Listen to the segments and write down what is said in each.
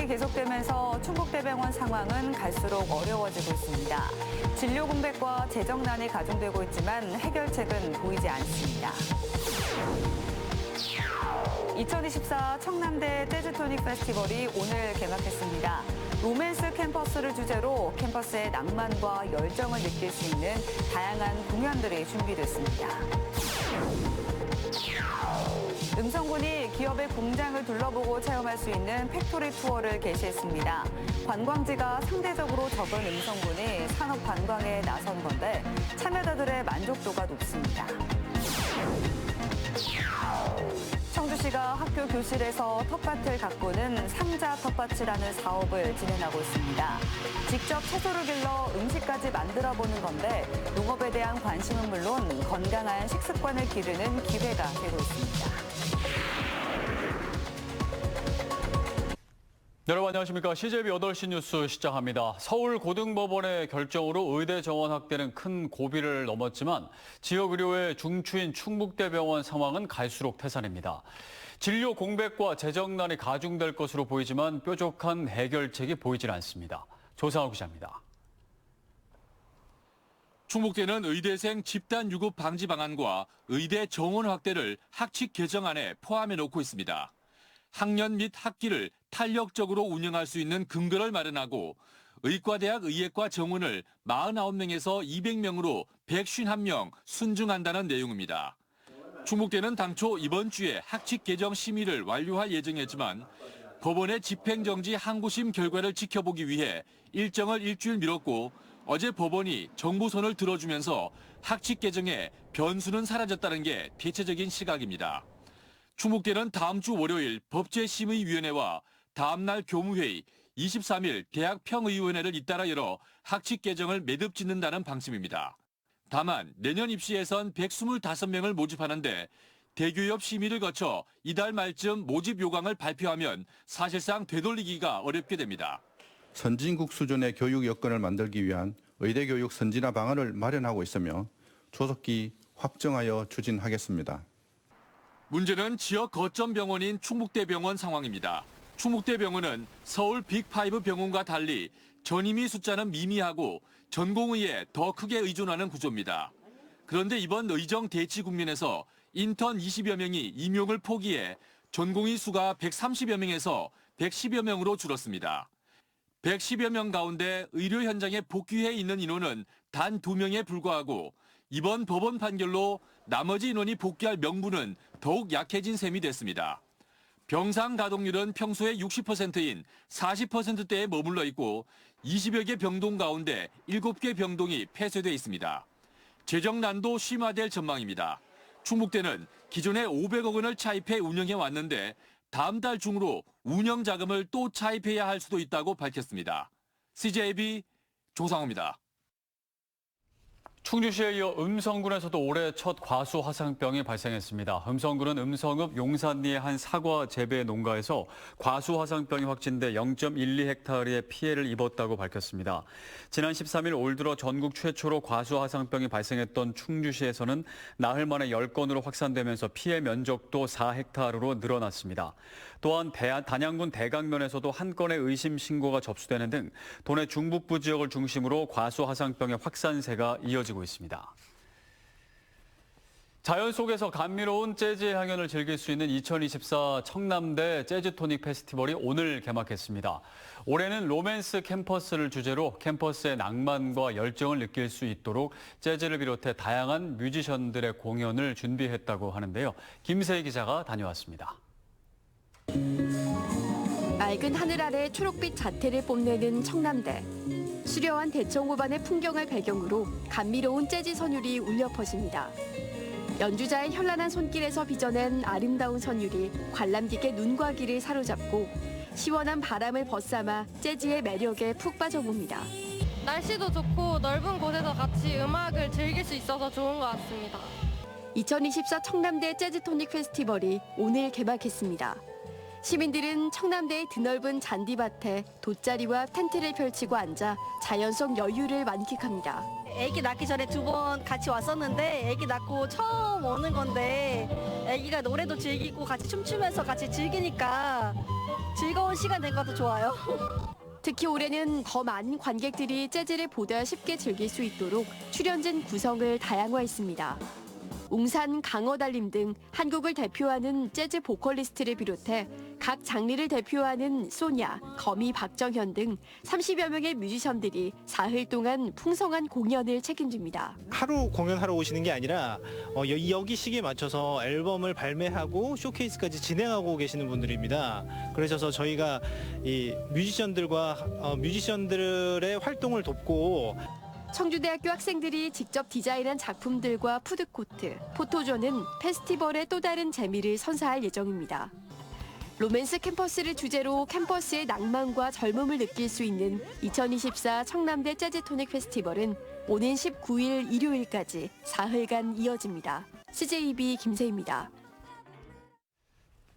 전쟁이 계속되면서 충북대병원 상황은 갈수록 어려워지고 있습니다. 진료 공백과 재정난이 가중되고 있지만 해결책은 보이지 않습니다. 2024 청남대 재즈토닉 페스티벌이 오늘 개막했습니다. 로맨스 캠퍼스를 주제로 캠퍼스의 낭만과 열정을 느낄 수 있는 다양한 공연들이 준비됐습니다. 음성군이 기업의 공장을 둘러보고 체험할 수 있는 팩토리 투어를 개시했습니다. 관광지가 상대적으로 적은 음성군이 산업 관광에 나선 건데 참여자들의 만족도가 높습니다. 청주시가 학교 교실에서 텃밭을 가꾸는 상자 텃밭이라는 사업을 진행하고 있습니다. 직접 채소를 길러 음식까지 만들어보는 건데 농업에 대한 관심은 물론 건강한 식습관을 기르는 기회가 되고 있습니다. 여러분 안녕하십니까. CJB 8시 뉴스 시작합니다. 서울고등법원의 결정으로 의대 정원 확대는 큰 고비를 넘었지만 지역의료의 중추인 충북대병원 상황은 갈수록 태산입니다. 진료 공백과 재정난이 가중될 것으로 보이지만 뾰족한 해결책이 보이질 않습니다. 조상호 기자입니다. 충북대는 의대생 집단 유급 방지 방안과 의대 정원 확대를 학칙 개정안에 포함해 놓고 있습니다. 학년 및 학기를 탄력적으로 운영할 수 있는 근거를 마련하고 의과대학 의예과 정원을 49명에서 200명으로 151명 순증한다는 내용입니다. 충북대는 당초 이번 주에 학칙 개정 심의를 완료할 예정이었지만 법원의 집행정지 항고심 결과를 지켜보기 위해 일정을 일주일 미뤘고 어제 법원이 정부 손을 들어주면서 학칙 개정에 변수는 사라졌다는 게 대체적인 시각입니다. 충북대는 다음 주 월요일 법제심의위원회와 다음 날 교무회의, 23일 대학평의위원회를 잇따라 열어 학칙 개정을 매듭 짓는다는 방침입니다. 다만 내년 입시에선 125명을 모집하는데 대교협 심의를 거쳐 이달 말쯤 모집 요강을 발표하면 사실상 되돌리기가 어렵게 됩니다. 선진국 수준의 교육 여건을 만들기 위한 의대 교육 선진화 방안을 마련하고 있으며 조속히 확정하여 추진하겠습니다. 문제는 지역 거점 병원인 충북대병원 상황입니다. 충북대병원은 서울 빅5 병원과 달리 전임의 숫자는 미미하고 전공의에 더 크게 의존하는 구조입니다. 그런데 이번 의정 대치 국면에서 인턴 20여 명이 임용을 포기해 전공의 수가 130여 명에서 110여 명으로 줄었습니다. 110여 명 가운데 의료 현장에 복귀해 있는 인원은 단 2명에 불과하고 이번 법원 판결로 나머지 인원이 복귀할 명분은 더욱 약해진 셈이 됐습니다. 병상 가동률은 평소의 60%인 40%대에 머물러 있고 20여 개 병동 가운데 7개 병동이 폐쇄돼 있습니다. 재정난도 심화될 전망입니다. 충북대는 기존에 500억 원을 차입해 운영해 왔는데 다음 달 중으로 운영 자금을 또 차입해야 할 수도 있다고 밝혔습니다. CJB 조상호입니다. 충주시에 이어 음성군에서도 올해 첫 과수 화상병이 발생했습니다. 음성군은 음성읍 용산리의 한 사과 재배 농가에서 과수 화상병이 확진돼 0.12헥타르의 피해를 입었다고 밝혔습니다. 지난 13일 올 들어 전국 최초로 과수 화상병이 발생했던 충주시에서는 나흘 만에 10건으로 확산되면서 피해 면적도 4헥타르로 늘어났습니다. 또한 단양군 대강면에서도 한 건의 의심 신고가 접수되는 등 도내 중북부 지역을 중심으로 과수 화상병의 확산세가 이어지고 있습니다. 자연 속에서 감미로운 재즈의 향연을 즐길 수 있는 2024 청남대 재즈토닉 페스티벌이 오늘 개막했습니다. 올해는 로맨스 캠퍼스를 주제로 캠퍼스의 낭만과 열정을 느낄 수 있도록 재즈를 비롯해 다양한 뮤지션들의 공연을 준비했다고 하는데요. 김세희 기자가 다녀왔습니다. 맑은 하늘 아래 초록빛 자태를 뽐내는 청남대. 수려한 대청호반의 풍경을 배경으로 감미로운 재즈 선율이 울려 퍼집니다. 연주자의 현란한 손길에서 빚어낸 아름다운 선율이 관람객의 눈과 귀를 사로잡고 시원한 바람을 벗삼아 재즈의 매력에 푹 빠져봅니다. 날씨도 좋고 넓은 곳에서 같이 음악을 즐길 수 있어서 좋은 것 같습니다. 2024 청남대 재즈토닉 페스티벌이 오늘 개막했습니다. 시민들은 청남대의 드넓은 잔디밭에 돗자리와 텐트를 펼치고 앉아 자연 속 여유를 만끽합니다. 아기 낳기 전에 2번 같이 왔었는데 아기 낳고 처음 오는 건데 아기가 노래도 즐기고 같이 춤추면서 같이 즐기니까 즐거운 시간 된 것도 좋아요. 특히 올해는 더 많은 관객들이 재즈를 보다 쉽게 즐길 수 있도록 출연진 구성을 다양화했습니다. 웅산, 강어달님 등 한국을 대표하는 재즈 보컬리스트를 비롯해 각 장르를 대표하는 소냐, 거미 박정현 등 30여 명의 뮤지션들이 사흘 동안 풍성한 공연을 책임집니다. 하루 공연하러 오시는 게 아니라 여기 시기에 맞춰서 앨범을 발매하고 쇼케이스까지 진행하고 계시는 분들입니다. 그래서 저희가 이 뮤지션들의 활동을 돕고 청주대학교 학생들이 직접 디자인한 작품들과 푸드코트, 포토존은 페스티벌의 또 다른 재미를 선사할 예정입니다. 로맨스 캠퍼스를 주제로 캠퍼스의 낭만과 젊음을 느낄 수 있는 2024 청남대 재즈토닉 페스티벌은 오는 19일 일요일까지 사흘간 이어집니다. CJB 김세희입니다.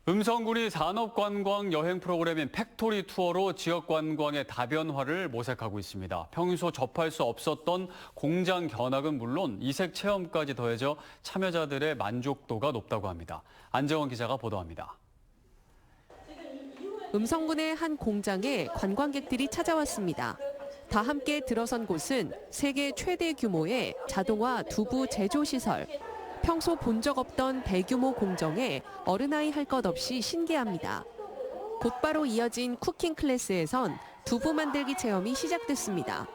음성군이 산업관광 여행 프로그램인 팩토리 투어로 지역 관광의 다변화를 모색하고 있습니다. 평소 접할 수 없었던 공장 견학은 물론 이색 체험까지 더해져 참여자들의 만족도가 높다고 합니다. 안정원 기자가 보도합니다. 음성군의 한 공장에 관광객들이 찾아왔습니다. 다 함께 들어선 곳은 세계 최대 규모의 자동화 두부 제조 시설. 평소 본 적 없던 대규모 공정에 어른아이 할 것 없이 신기합니다. 곧바로 이어진 쿠킹 클래스에선 두부 만들기 체험이 시작됐습니다.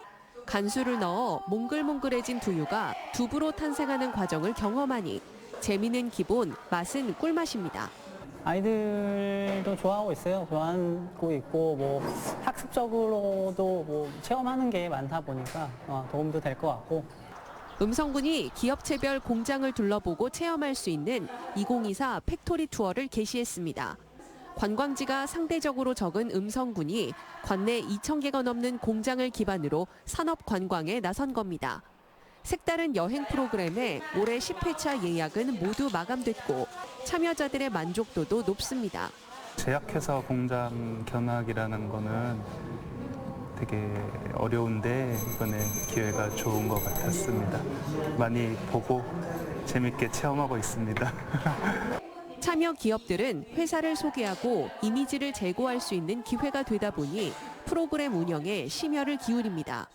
간수를 넣어 몽글몽글해진 두유가 두부로 탄생하는 과정을 경험하니 재미는 기본, 맛은 꿀맛입니다. 아이들도 좋아하고 있어요. 좋아하고 있고 학습적으로도 체험하는 게 많다 보니까 도움도 될 것 같고. 음성군이 기업체별 공장을 둘러보고 체험할 수 있는 2024 팩토리 투어를 개시했습니다. 관광지가 상대적으로 적은 음성군이 관내 2,000개가 넘는 공장을 기반으로 산업 관광에 나선 겁니다. 색다른 여행 프로그램에 올해 10회차 예약은 모두 마감됐고 참여자들의 만족도도 높습니다. 제약회사 공장 견학이라는 거는 되게 어려운데 이번에 기회가 좋은 것 같았습니다. 많이 보고 재밌게 체험하고 있습니다. 참여 기업들은 회사를 소개하고 이미지를 제고할 수 있는 기회가 되다 보니 프로그램 운영에 심혈을 기울입니다.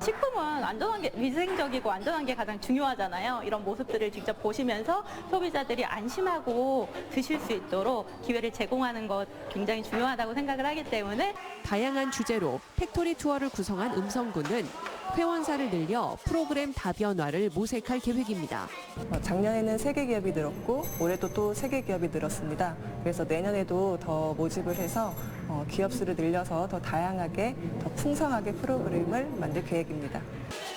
식품은 안전한 게, 위생적이고 안전한 게 가장 중요하잖아요. 이런 모습들을 직접 보시면서 소비자들이 안심하고 드실 수 있도록 기회를 제공하는 것 굉장히 중요하다고 생각을 하기 때문에 다양한 주제로 팩토리 투어를 구성한 음성군은 회원사를 늘려 프로그램 다변화를 모색할 계획입니다. 작년에는 3개 기업이 늘었고 올해도 또 3개 기업이 늘었습니다. 그래서 내년에도 더 모집을 해서 기업 수를 늘려서 더 다양하게, 더 풍성하게 프로그램을 만들 계획입니다.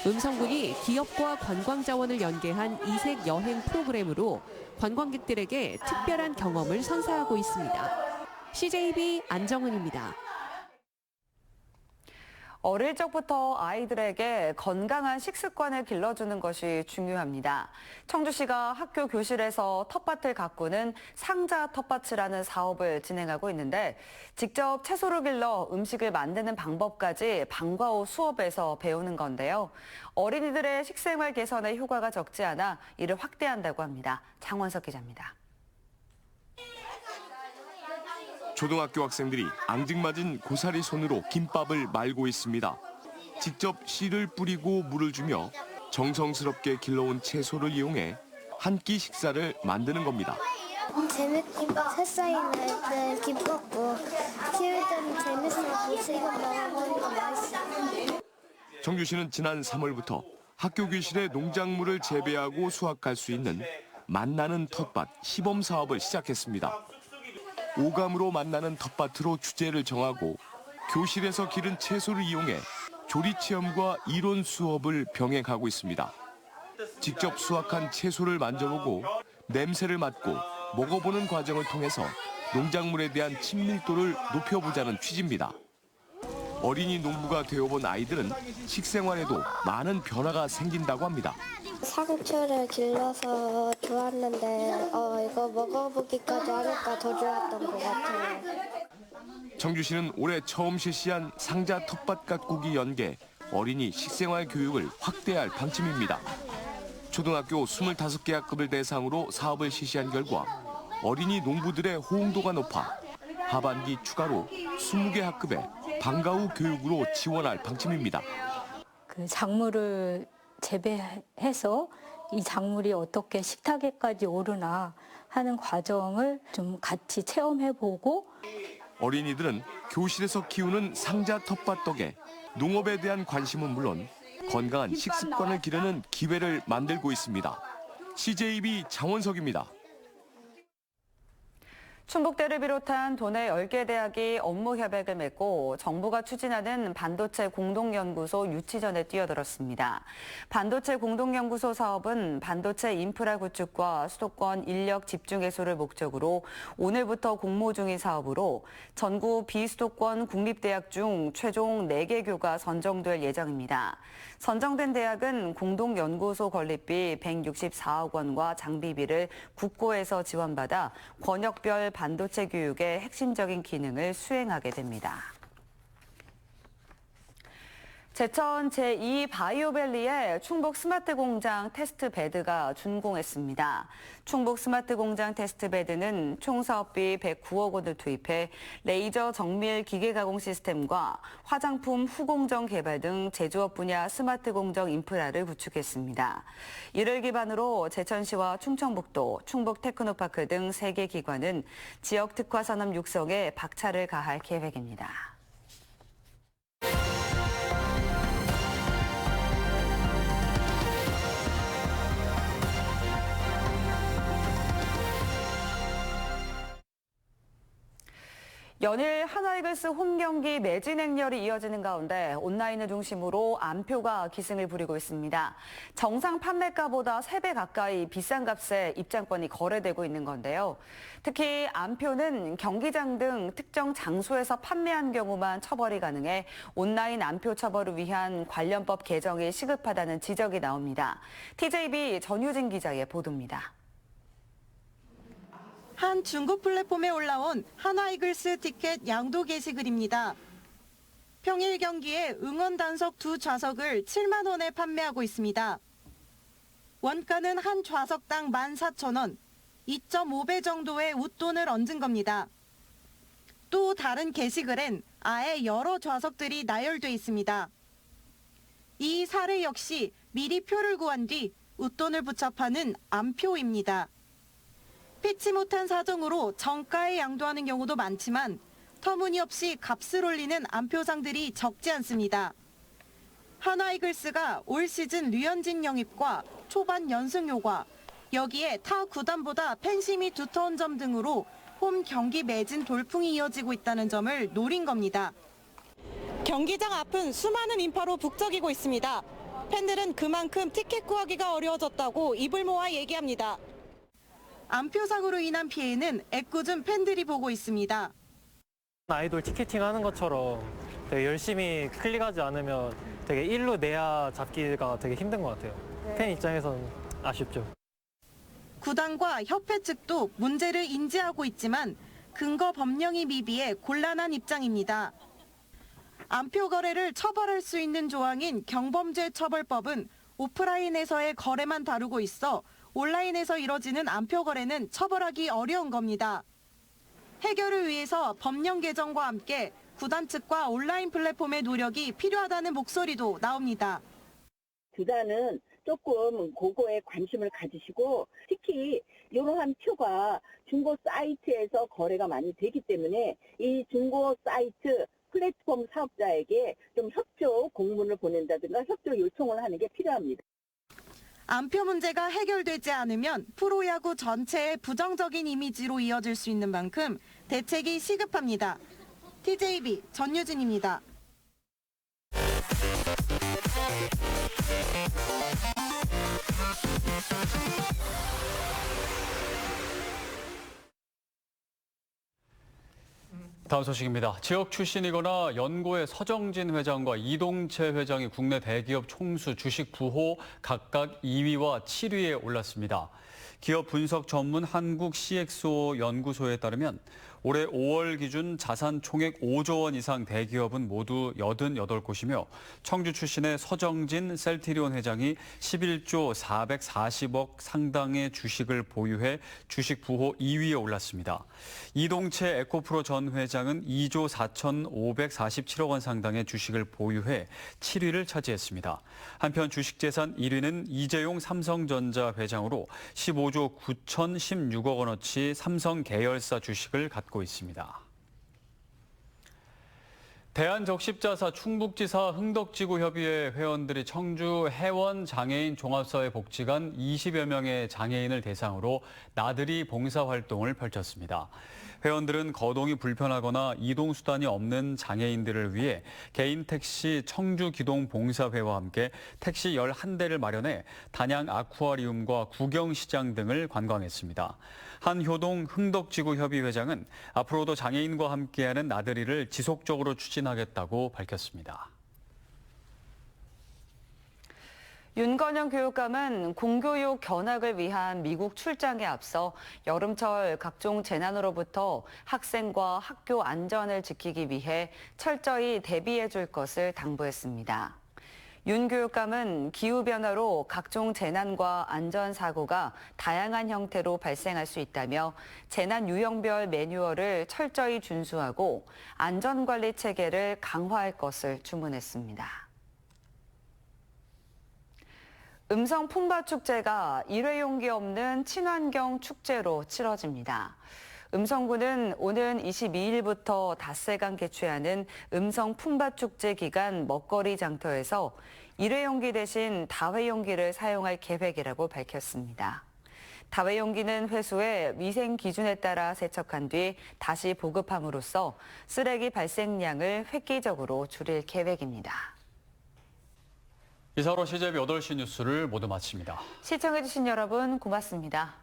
음성군이 기업과 관광 자원을 연계한 이색 여행 프로그램으로 관광객들에게 특별한 경험을 선사하고 있습니다. CJB 안정은입니다. 어릴 적부터 아이들에게 건강한 식습관을 길러주는 것이 중요합니다. 청주시가 학교 교실에서 텃밭을 가꾸는 상자 텃밭이라는 사업을 진행하고 있는데 직접 채소를 길러 음식을 만드는 방법까지 방과 후 수업에서 배우는 건데요. 어린이들의 식생활 개선에 효과가 적지 않아 이를 확대한다고 합니다. 장원석 기자입니다. 초등학교 학생들이 앙증맞은 고사리 손으로 김밥을 말고 있습니다. 직접 씨를 뿌리고 물을 주며 정성스럽게 길러온 채소를 이용해 한 끼 식사를 만드는 겁니다. 재밌고 새싹이 날 때 기뻤고 키울 때는 재밌었고 지금 먹어보니까 맛있어요. 청주시는 지난 3월부터 학교 교실에 농작물을 재배하고 수확할 수 있는 만나는 텃밭 시범 사업을 시작했습니다. 오감으로 만나는 텃밭으로 주제를 정하고 교실에서 기른 채소를 이용해 조리 체험과 이론 수업을 병행하고 있습니다. 직접 수확한 채소를 만져보고 냄새를 맡고 먹어보는 과정을 통해서 농작물에 대한 친밀도를 높여보자는 취지입니다. 어린이 농부가 되어본 아이들은 식생활에도 많은 변화가 생긴다고 합니다. 상추를 길러서 좋았는데 이거 먹어보기까지 하니까 더 좋았던 것 같아요. 청주시는 올해 처음 실시한 상자 텃밭 가꾸기 연계 어린이 식생활 교육을 확대할 방침입니다. 초등학교 25개 학급을 대상으로 사업을 실시한 결과 어린이 농부들의 호응도가 높아 하반기 추가로 20개 학급에 방과 후 교육으로 지원할 방침입니다. 그 작물을 재배해서 이 작물이 어떻게 식탁에까지 오르나 하는 과정을 좀 같이 체험해보고 어린이들은 교실에서 키우는 상자 텃밭 덕에 농업에 대한 관심은 물론 건강한 식습관을 기르는 기회를 만들고 있습니다. CJB 장원석입니다. 충북대를 비롯한 도내 10개 대학이 업무 협약을 맺고 정부가 추진하는 반도체 공동연구소 유치전에 뛰어들었습니다. 반도체 공동연구소 사업은 반도체 인프라 구축과 수도권 인력 집중 해소를 목적으로 오늘부터 공모 중인 사업으로 전국 비수도권 국립대학 중 최종 4개 교가 선정될 예정입니다. 선정된 대학은 공동연구소 건립비 164억 원과 장비비를 국고에서 지원받아 권역별 반도체 교육의 핵심적인 기능을 수행하게 됩니다. 제천 제2바이오밸리의 충북 스마트 공장 테스트 베드가 준공했습니다. 충북 스마트 공장 테스트 베드는 총 사업비 109억 원을 투입해 레이저 정밀 기계 가공 시스템과 화장품 후공정 개발 등 제조업 분야 스마트 공정 인프라를 구축했습니다. 이를 기반으로 제천시와 충청북도, 충북 테크노파크 등 3개 기관은 지역 특화 산업 육성에 박차를 가할 계획입니다. 연일 하나이글스 홈 경기 매진 행렬이 이어지는 가운데 온라인을 중심으로 안표가 기승을 부리고 있습니다. 정상 판매가보다 3배 가까이 비싼 값에 입장권이 거래되고 있는 건데요. 특히 안표는 경기장 등 특정 장소에서 판매한 경우만 처벌이 가능해 온라인 안표 처벌을 위한 관련법 개정이 시급하다는 지적이 나옵니다. TJB 전유진 기자의 보도입니다. 한 중고 플랫폼에 올라온 하나이글스 티켓 양도 게시글입니다. 평일 경기에 응원 단석 2좌석을 7만 원에 판매하고 있습니다. 원가는 한 좌석당 14,000원, 2.5배 정도의 웃돈을 얹은 겁니다. 또 다른 게시글엔 아예 여러 좌석들이 나열돼 있습니다. 이 사례 역시 미리 표를 구한 뒤 웃돈을 붙잡하는 안표입니다. 피치 못한 사정으로 정가에 양도하는 경우도 많지만 터무니없이 값을 올리는 안표상들이 적지 않습니다. 하나이글스가 올 시즌 류현진 영입과 초반 연승 효과, 여기에 타 구단보다 팬심이 두터운 점 등으로 홈 경기 매진 돌풍이 이어지고 있다는 점을 노린 겁니다. 경기장 앞은 수많은 인파로 북적이고 있습니다. 팬들은 그만큼 티켓 구하기가 어려워졌다고 입을 모아 얘기합니다. 안표상으로 인한 피해는 애꿎은 팬들이 보고 있습니다. 아이돌 티켓팅 하는 것처럼 되게 열심히 클릭하지 않으면 되게 일로 내야 잡기가 되게 힘든 것 같아요. 팬 입장에서는 아쉽죠. 구단과 협회 측도 문제를 인지하고 있지만 근거 법령이 미비해 곤란한 입장입니다. 안표 거래를 처벌할 수 있는 조항인 경범죄 처벌법은 오프라인에서의 거래만 다루고 있어 온라인에서 이뤄지는 안표 거래는 처벌하기 어려운 겁니다. 해결을 위해서 법령 개정과 함께 구단 측과 온라인 플랫폼의 노력이 필요하다는 목소리도 나옵니다. 구단은 조금 그거에 관심을 가지시고 특히 이러한 표가 중고 사이트에서 거래가 많이 되기 때문에 이 중고 사이트 플랫폼 사업자에게 좀 협조 공문을 보낸다든가 협조 요청을 하는 게 필요합니다. 안표 문제가 해결되지 않으면 프로야구 전체의 부정적인 이미지로 이어질 수 있는 만큼 대책이 시급합니다. TJB 전유진입니다. 다음 소식입니다. 지역 출신이거나 연고의 서정진 회장과 이동채 회장이 국내 대기업 총수 주식 부호 각각 2위와 7위에 올랐습니다. 기업 분석 전문 한국 CXO 연구소에 따르면 올해 5월 기준 자산 총액 5조 원 이상 대기업은 모두 88곳이며 청주 출신의 서정진 셀트리온 회장이 11조 440억 상당의 주식을 보유해 주식 부호 2위에 올랐습니다. 이동채 에코프로 전 회장은 2조 4,547억 원 상당의 주식을 보유해 7위를 차지했습니다. 한편 주식재산 1위는 이재용 삼성전자 회장으로 15조 9,016억 원어치 삼성 계열사 주식을 갖고 있습니다. 대한적십자사 충북지사 흥덕지구협의회 회원들이 청주 해원장애인 종합사회복지관 20여 명의 장애인을 대상으로 나들이 봉사활동을 펼쳤습니다. 회원들은 거동이 불편하거나 이동수단이 없는 장애인들을 위해 개인 택시 청주기동봉사회와 함께 택시 11대를 마련해 단양 아쿠아리움과 구경시장 등을 관광했습니다. 한효동 흥덕지구협의 회장은 앞으로도 장애인과 함께하는 나들이를 지속적으로 추진하겠다고 밝혔습니다. 윤건영 교육감은 공교육 견학을 위한 미국 출장에 앞서 여름철 각종 재난으로부터 학생과 학교 안전을 지키기 위해 철저히 대비해 줄 것을 당부했습니다. 윤 교육감은 기후변화로 각종 재난과 안전사고가 다양한 형태로 발생할 수 있다며 재난 유형별 매뉴얼을 철저히 준수하고 안전관리 체계를 강화할 것을 주문했습니다. 음성 품바축제가 일회용기 없는 친환경 축제로 치러집니다. 음성군은 오는 22일부터 닷새간 개최하는 음성 품바축제 기간 먹거리 장터에서 일회용기 대신 다회용기를 사용할 계획이라고 밝혔습니다. 다회용기는 회수해 위생 기준에 따라 세척한 뒤 다시 보급함으로써 쓰레기 발생량을 획기적으로 줄일 계획입니다. 이사로 CJB 8시 뉴스를 모두 마칩니다. 시청해주신 여러분 고맙습니다.